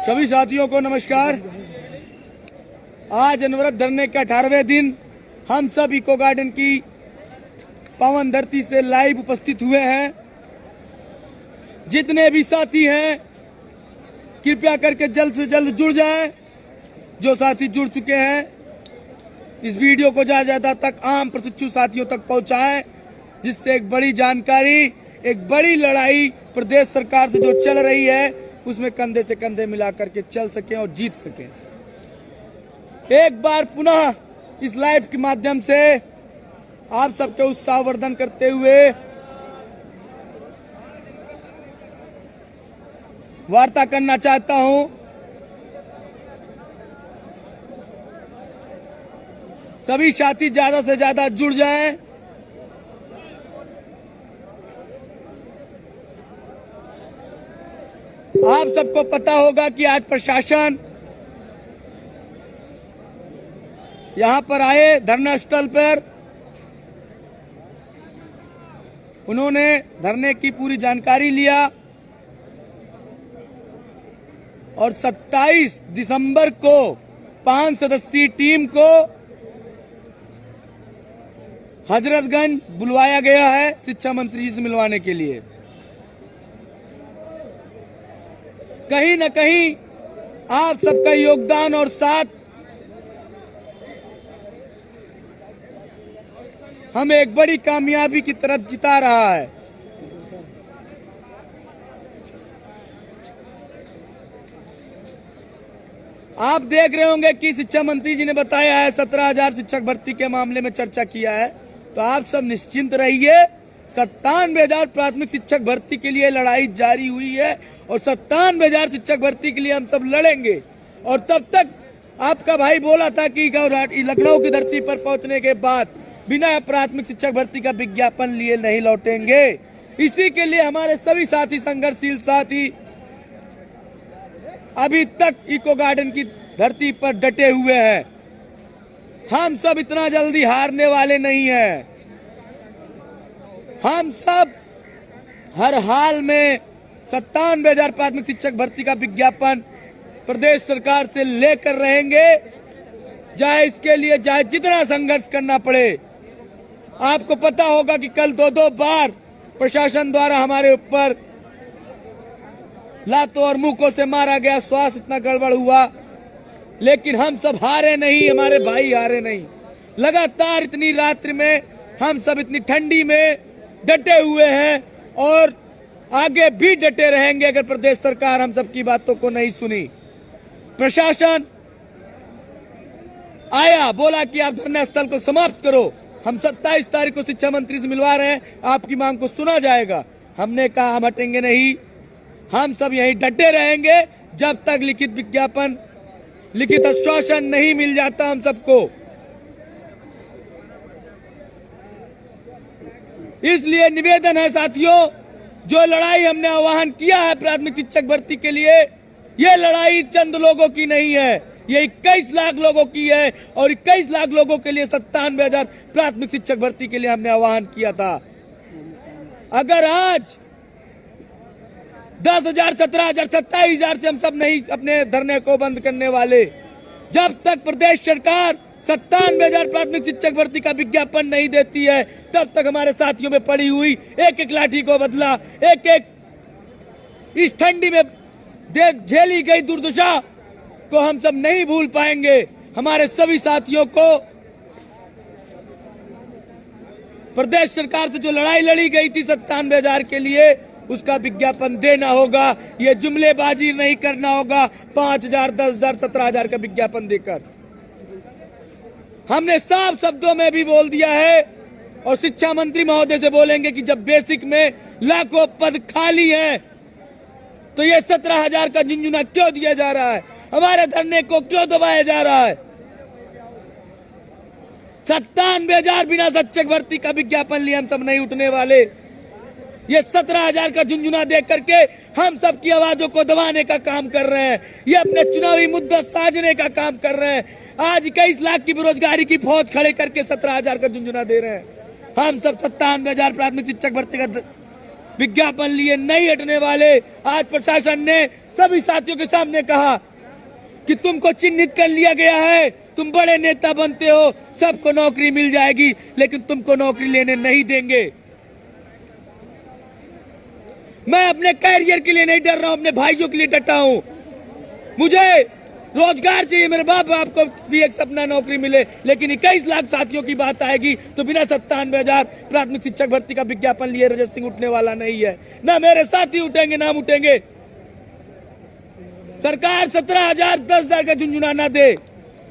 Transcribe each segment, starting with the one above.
सभी साथियों को नमस्कार। आज अनवरत धरने के 18वें दिन हम सब इको गार्डन की पावन धरती से लाइव उपस्थित हुए हैं। जितने भी साथी हैं कृपया करके जल्द से जल्द जुड़ जाएं। जो साथी जुड़ चुके हैं इस वीडियो को ज़्यादा तक आम प्रशिक्षु साथियों तक पहुंचाएं, जिससे एक बड़ी जानकारी, एक बड़ी लड़ाई प्रदेश सरकार से जो चल रही है उसमें कंधे से कंधे मिला करके चल सकें और जीत सकें। एक बार पुनः इस लाइव के माध्यम से आप सबके उत्साहवर्धन करते हुए वार्ता करना चाहता हूं। सभी साथी ज्यादा से ज्यादा जुड़ जाएं। आप सबको पता होगा कि आज प्रशासन यहां पर आए धरना स्थल पर, उन्होंने धरने की पूरी जानकारी लिया और 27 दिसंबर को 5 सदस्यीय टीम को हजरतगंज बुलवाया गया है शिक्षा मंत्री जी से मिलवाने के लिए। कहीं न कहीं आप सबका योगदान और साथ हमें एक बड़ी कामयाबी की तरफ जिता रहा है। आप देख रहे होंगे कि शिक्षा मंत्री जी ने बताया है 17,000 शिक्षक भर्ती के मामले में चर्चा किया है, तो आप सब निश्चिंत रहिए। 97,000 प्राथमिक शिक्षक भर्ती के लिए लड़ाई जारी हुई है और 97,000 शिक्षक भर्ती के लिए हम सब लड़ेंगे। और तब तक आपका भाई बोला था कि लखनऊ की धरती पर पहुंचने के बाद बिना प्राथमिक शिक्षक भर्ती का विज्ञापन लिए नहीं लौटेंगे। इसी के लिए हमारे सभी साथी, संघर्षशील साथी अभी तक इको गार्डन की धरती पर डटे हुए हैं। हम सब इतना जल्दी हारने वाले नहीं हैं। हम सब हर हाल में 97,000 प्राथमिक शिक्षक भर्ती का विज्ञापन प्रदेश सरकार से लेकर रहेंगे, चाहे इसके लिए चाहे जितना संघर्ष करना पड़े। आपको पता होगा कि कल दो बार प्रशासन द्वारा हमारे ऊपर लातों और मुक्कों से मारा गया, स्वास्थ्य इतना गड़बड़ हुआ, लेकिन हम सब हारे नहीं, हमारे भाई हारे नहीं। लगातार इतनी रात्रि में हम सब इतनी ठंडी में डटे हुए हैं और आगे भी डटे रहेंगे अगर प्रदेश सरकार हम सब की बातों को नहीं सुनी। प्रशासन आया, बोला कि आप धरना स्थल को समाप्त करो, हम 27 तारीख को शिक्षा मंत्री से मिलवा रहे हैं, आपकी मांग को सुना जाएगा। हमने कहा हम हटेंगे नहीं, हम सब यहीं डटे रहेंगे जब तक लिखित विज्ञापन, लिखित आश्वासन नहीं मिल जाता हम सबको। इसलिए निवेदन है साथियों, जो लड़ाई हमने आह्वान किया है प्राथमिक शिक्षक भर्ती के लिए, ये लड़ाई चंद लोगों की नहीं है, ये 21 लाख लोगों की है। और 21 लाख लोगों के लिए 97,000 प्राथमिक शिक्षक भर्ती के लिए हमने आह्वान किया था। अगर आज 10,000, 17,000, 27,000 से हम सब नहीं अपने धरने को बंद करने वाले, जब तक प्रदेश सरकार 97,000 प्राथमिक शिक्षक भर्ती का विज्ञापन नहीं देती है, तब तक हमारे साथियों में पड़ी हुई एक एक लाठी को बदला, एक एक इस ठंडी में झेली गई दुर्दशा को हम सब नहीं भूल पाएंगे। हमारे सभी साथियों को प्रदेश सरकार से जो लड़ाई लड़ी गई थी 97,000 के लिए, उसका विज्ञापन देना होगा। ये जुमलेबाजी नहीं करना होगा 5,000, 10,000, 17,000 का विज्ञापन देकर। हमने साफ शब्दों में भी बोल दिया है और शिक्षा मंत्री महोदय से बोलेंगे कि जब बेसिक में लाखों पद खाली हैं तो ये 17,000 का झुंझुना क्यों दिया जा रहा है, हमारे धरने को क्यों दबाया जा रहा है। 97,000 बिना शिक्षक भर्ती का विज्ञापन लिए हम सब नहीं उठने वाले। ये 17,000 का झुंझुना देख करके हम सब की आवाजों को दबाने का काम कर रहे हैं। ये अपने चुनावी मुद्दा साजने का काम कर रहे हैं। आज 21 लाख की बेरोजगारी की फौज खड़े करके 17,000 का झुंझुना दे रहे हैं। हम सब 97,000 प्राथमिक शिक्षक भर्ती का विज्ञापन लिए नहीं हटने वाले। आज प्रशासन ने सभी साथियों के सामने कहा कि तुमको चिन्हित कर लिया गया है, तुम बड़े नेता बनते हो, सबको नौकरी मिल जाएगी, लेकिन तुमको नौकरी लेने नहीं देंगे। मैं अपने कैरियर के लिए नहीं डर रहा हूं, अपने भाइयों के लिए डटा हूं। मुझे रोजगार चाहिए, मेरे बाप को भी एक सपना नौकरी मिले, लेकिन 21 लाख साथियों की बात आएगी तो बिना 97,000 प्राथमिक शिक्षक भर्ती का विज्ञापन लिए रजत सिंह उठने वाला नहीं है। ना मेरे साथी उठेंगे, ना हम उठेंगे। सरकार 17,000 10,000 का झुंझुना ना दे।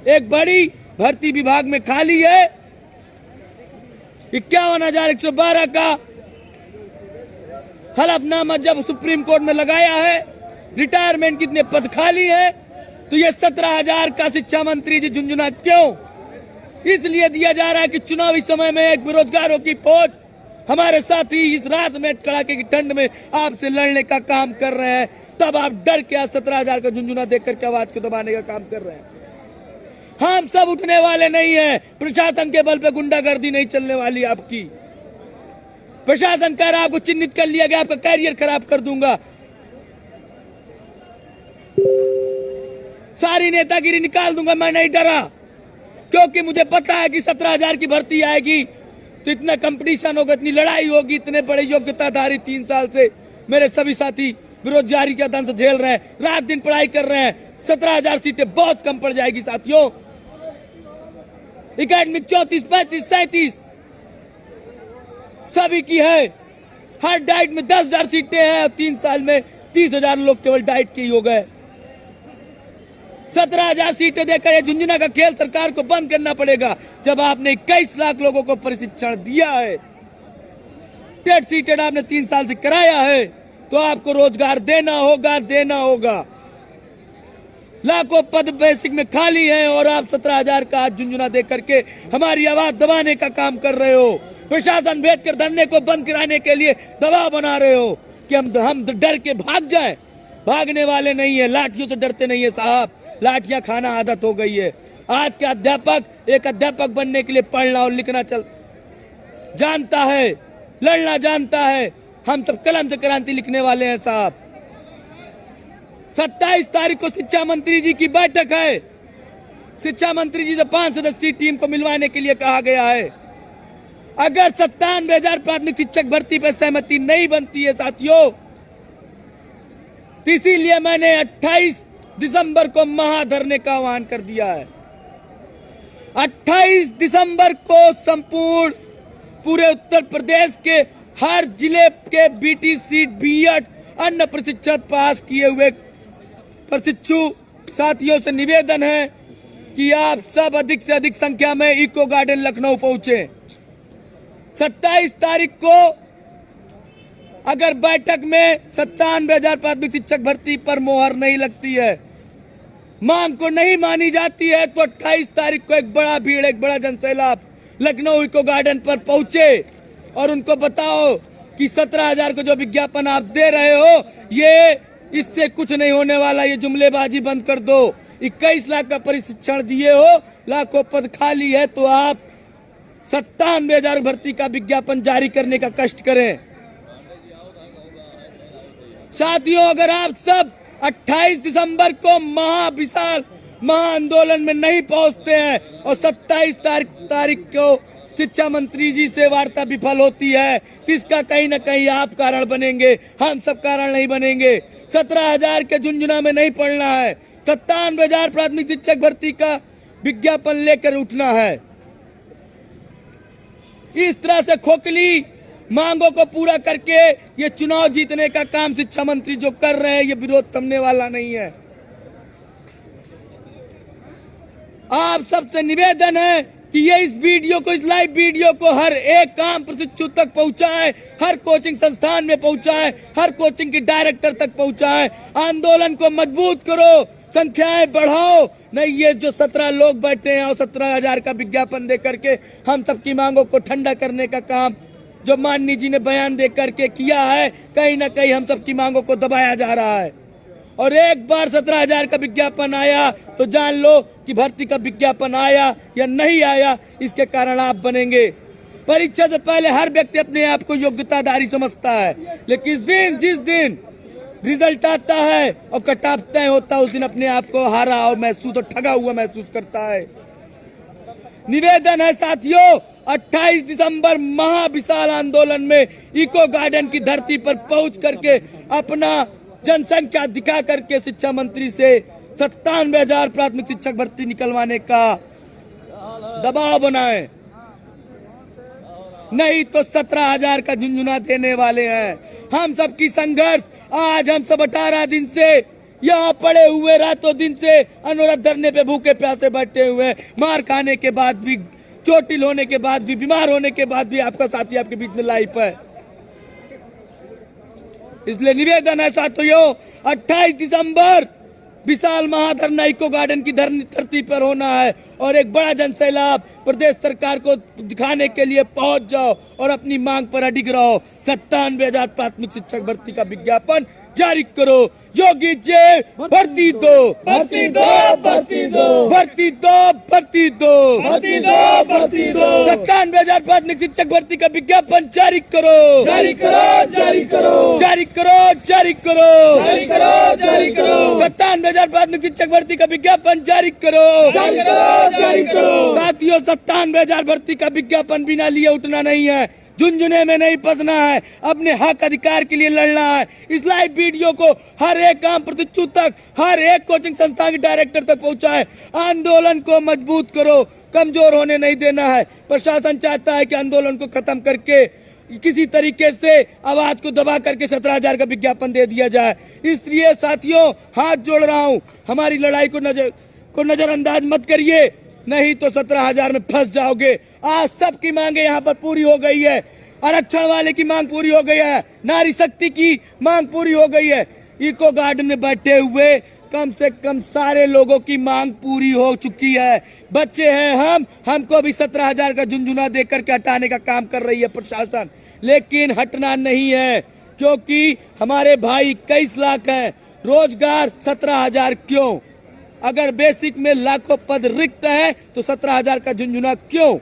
एक बड़ी भर्ती विभाग में खाली है 51,112 का हलफनामा जब सुप्रीम कोर्ट में लगाया है, रिटायरमेंट कितने पद खाली है, तो ये 17,000 का शिक्षा मंत्री जी झुंझुना क्यों इसलिए दिया जा रहा है कि चुनावी समय में एक बेरोजगारों की फौज हमारे साथी इस रात में कड़ाके की ठंड में आपसे लड़ने का काम कर रहे हैं, तब आप डर के आज 17,000 का झुंझुना देख करके आवाज को दबाने का काम कर रहे हैं। हम सब उठने वाले नहीं है। प्रशासन के बल पे गुंडागर्दी नहीं चलने वाली आपकी। प्रशासन कह रहा आपको चिन्हित कर लिया गया, आपका कैरियर खराब कर दूंगा। सारी नेतागिरी निकाल दूंगा। मैं नहीं डरा, क्योंकि मुझे पता है कि 17,000 की भर्ती आएगी तो इतना कंपटीशन होगा, इतनी लड़ाई होगी। इतने बड़े योग्यताधारी 3 साल से मेरे सभी साथी बेरोजगारी का दंश झेल रहे हैं, रात दिन पढ़ाई कर रहे हैं। 17,000 सीटें बहुत कम पड़ जाएगी साथियों। एकेडमिक 34, 35, 37 सभी की है। हर डाइट में 10,000 सीटें हैं और 3 साल में 30,000 लोग केवल डाइट के ही हो गए। 17,000 सीटें देकर ये झुंझुना का खेल सरकार को बंद करना पड़ेगा। जब आपने 21 लाख लोगों को प्रशिक्षण दिया है, टेट सीटेड आपने 3 साल से कराया है, तो आपको रोजगार देना होगा। लाखों पद बेसिक में खाली हैं और आप 17,000 का आज झुंझुना देख करके हमारी आवाज दबाने का काम कर रहे हो। प्रशासन भेजकर धरने को बंद कराने के लिए दबाव बना रहे हो कि हम डर के भाग जाएं। भागने वाले नहीं है, लाठियों से डरते नहीं है साहब। लाठियां खाना आदत हो गई है। आज के अध्यापक एक अध्यापक बनने के लिए पढ़ना और लिखना जानता है, लड़ना जानता है। हम सब कलम से क्रांति लिखने वाले हैं साहब। 27 तारीख को शिक्षा मंत्री जी की बैठक है। शिक्षा मंत्री जी से 5 सदस्यीय टीम को मिलवाने के लिए कहा गया है। अगर 97,000 प्राथमिक शिक्षक भर्ती पर सहमति नहीं बनती है साथियों, तो इसीलिए मैंने 28 दिसंबर को महाधरने का आह्वान कर दिया है। 28 दिसंबर को संपूर्ण पूरे उत्तर प्रदेश के हर जिले के बीटीसी, बीएड, अन्य प्रशिक्षण पास किए हुए प्रशिक्षु साथियों से निवेदन है कि आप सब अधिक से अधिक संख्या में इको गार्डन लखनऊ पहुंचे। 27 तारीख को अगर बैठक में 97,000 प्राथमिक शिक्षक भर्ती पर मोहर नहीं लगती है, मांग को नहीं मानी जाती है, तो 28 तारीख को एक बड़ा भीड़, एक बड़ा जनसैलाब लखनऊ इको गार्डन पर पहुंचे और उनको बताओ कि 17,000 को जो विज्ञापन आप दे रहे हो, ये इससे कुछ नहीं होने वाला, ये जुमलेबाजी बंद कर दो। 21 लाख का प्रशिक्षण दिए हो, लाखों पद खाली है, तो आप 97,000 भर्ती का विज्ञापन जारी करने का कष्ट करें। साथियों, अगर आप सब 28 दिसंबर को महाविशाल महाआंदोलन में नहीं पहुंचते हैं और 27 तारीख को शिक्षा मंत्री जी से वार्ता विफल होती है, तो इसका कहीं ना कहीं आप कारण बनेंगे, हम सब कारण नहीं बनेंगे। 17,000 के झुंझुना में नहीं पड़ना है। 97,000 प्राथमिक शिक्षक भर्ती का विज्ञापन लेकर उठना है। इस तरह से खोखली मांगों को पूरा करके ये चुनाव जीतने का काम शिक्षा मंत्री जो कर रहे हैं, ये विरोध थमने वाला नहीं है। आप सबसे निवेदन है कि ये इस वीडियो को, इस लाइव वीडियो को हर एक काम प्रशिक्षु तक पहुंचाए, हर कोचिंग संस्थान में पहुंचाए, हर कोचिंग के डायरेक्टर तक पहुंचाए। आंदोलन को मजबूत करो, संख्याएं बढ़ाओ। नहीं ये जो 17 लोग बैठे हैं और 17,000 का विज्ञापन दे करके हम सबकी मांगों को ठंडा करने का काम जो माननीय जी ने बयान दे करके किया है, कहीं ना कहीं हम सबकी मांगों को दबाया जा रहा है। और एक बार 17,000 का विज्ञापन आया तो जान लो कि भर्ती का विज्ञापन आया या नहीं आया, इसके कारण आप बनेंगे। परीक्षा से पहले हर व्यक्ति अपने आप को योग्यताधारी समझता है, लेकिन जिस दिन रिजल्ट आता है और कटाव तय होता है, उस दिन अपने आप को हारा और महसूस और ठगा हुआ महसूस करता है। निवेदन है साथियों, 28 दिसंबर महाविशाल आंदोलन में इको गार्डन की धरती पर पहुंच करके अपना जनसंख्या दिखा करके शिक्षा मंत्री से 97,000 प्राथमिक शिक्षक भर्ती निकलवाने का दबाव बनाए, नहीं तो 17,000 का झुंझुना देने वाले हैं। हम सबकी संघर्ष आज हम सब 18 दिन से यहाँ पड़े हुए, रातों दिन से अनुरोध धरने पे भूखे प्यासे बैठे हुए, मार खाने के बाद भी, चोटिल होने के बाद भी, बीमार होने के बाद भी आपका साथी आपके बीच में लाइव है। इसलिए निवेदन है साथियों, 28 दिसंबर विशाल महाधरना इको गार्डन की धरती पर होना है और एक बड़ा जनसैलाब प्रदेश सरकार को दिखाने के लिए पहुंच जाओ और अपनी मांग पर अडिग रहो। 97,000 प्राथमिक शिक्षक भर्ती का विज्ञापन जारी करो। योगी जी भर्ती दो, भर्ती दो, भर्ती दो, भर्ती दो, भर्ती दो, भर्ती दो, भर्ती दो। 97,000 प्राथमिक शिक्षक भर्ती का विज्ञापन जारी करो, जारी करो, जारी करो, जारी करो, जारी करो, जारी करो, जारी करो। 97,000 प्राथमिक शिक्षक भर्ती का विज्ञापन जारी करो, जारी करो, जारी करो। साथियों 97,000 भर्ती का विज्ञापन बिना लिए उठना नहीं है, झुंझुने में नहीं फंसना है, अपने हक अधिकार के लिए लड़ना है। इस लाइव वीडियो को हर एक काम प्रशिक्षु तक, हर एक कोचिंग संस्थान के डायरेक्टर तक पहुंचाए। आंदोलन को मजबूत करो, कमजोर होने नहीं देना है। प्रशासन चाहता है कि आंदोलन को खत्म करके किसी तरीके से आवाज को दबा करके 17,000 का विज्ञापन दे दिया जाए। इसलिए साथियों हाथ जोड़ रहा हूं, हमारी लड़ाई को नजरअंदाज मत करिए, नहीं तो 17,000 में फंस जाओगे। आज सबकी मांगे यहाँ पर पूरी हो गई है, आरक्षण वाले की मांग पूरी हो गई है, नारी शक्ति की मांग पूरी हो गई है। इको गार्डन में बैठे हुए कम से कम सारे लोगों की मांग पूरी हो चुकी है। बच्चे हैं हमको भी 17,000 का झुंझुना देकर के हटाने का काम कर रही है प्रशासन, लेकिन हटना नहीं है क्योंकि हमारे भाई 21 लाख हैं। रोजगार 17,000 क्यों? अगर बेसिक में लाखों पद रिक्त है तो 17,000 का झुंझुना क्यों?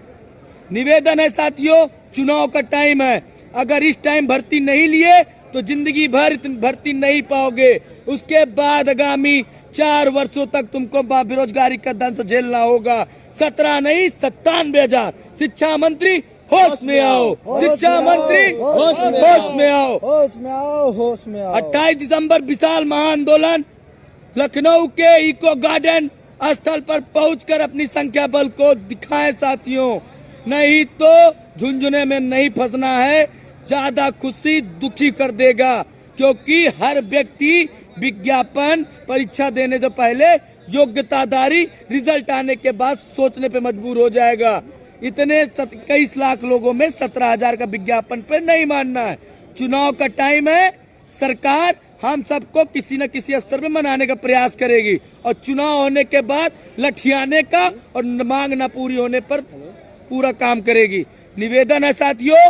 निवेदन है साथियों, चुनाव का टाइम है, अगर इस टाइम भर्ती नहीं लिए तो जिंदगी भर भर्ती नहीं पाओगे। उसके बाद आगामी 4 वर्षों तक तुमको बेरोजगारी का दंश झेलना होगा। 17 नहीं 97,000। शिक्षा मंत्री होश में आओ, शिक्षा मंत्री होश में आओ, होश में आओ, होश में आओ। 28 दिसंबर विशाल महाआंदोलन लखनऊ के इको गार्डन स्थल पर पहुंचकर अपनी संख्या बल को दिखाएं साथियों, नहीं तो झुंझुने में नहीं फंसना है। ज्यादा खुशी दुखी कर देगा क्योंकि हर व्यक्ति विज्ञापन परीक्षा देने से पहले योग्यताधारी रिजल्ट आने के बाद सोचने पे मजबूर हो जाएगा। इतने 21 लाख लोगों में 17,000 का विज्ञापन पे नहीं मानना है। चुनाव का टाइम है, सरकार हम सबको किसी न किसी स्तर में मनाने का प्रयास करेगी और चुनाव होने के बाद लठियाने का और मांग न पूरी होने पर पूरा काम करेगी। निवेदन है साथियों,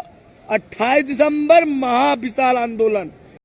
28 दिसंबर महाविशाल आंदोलन।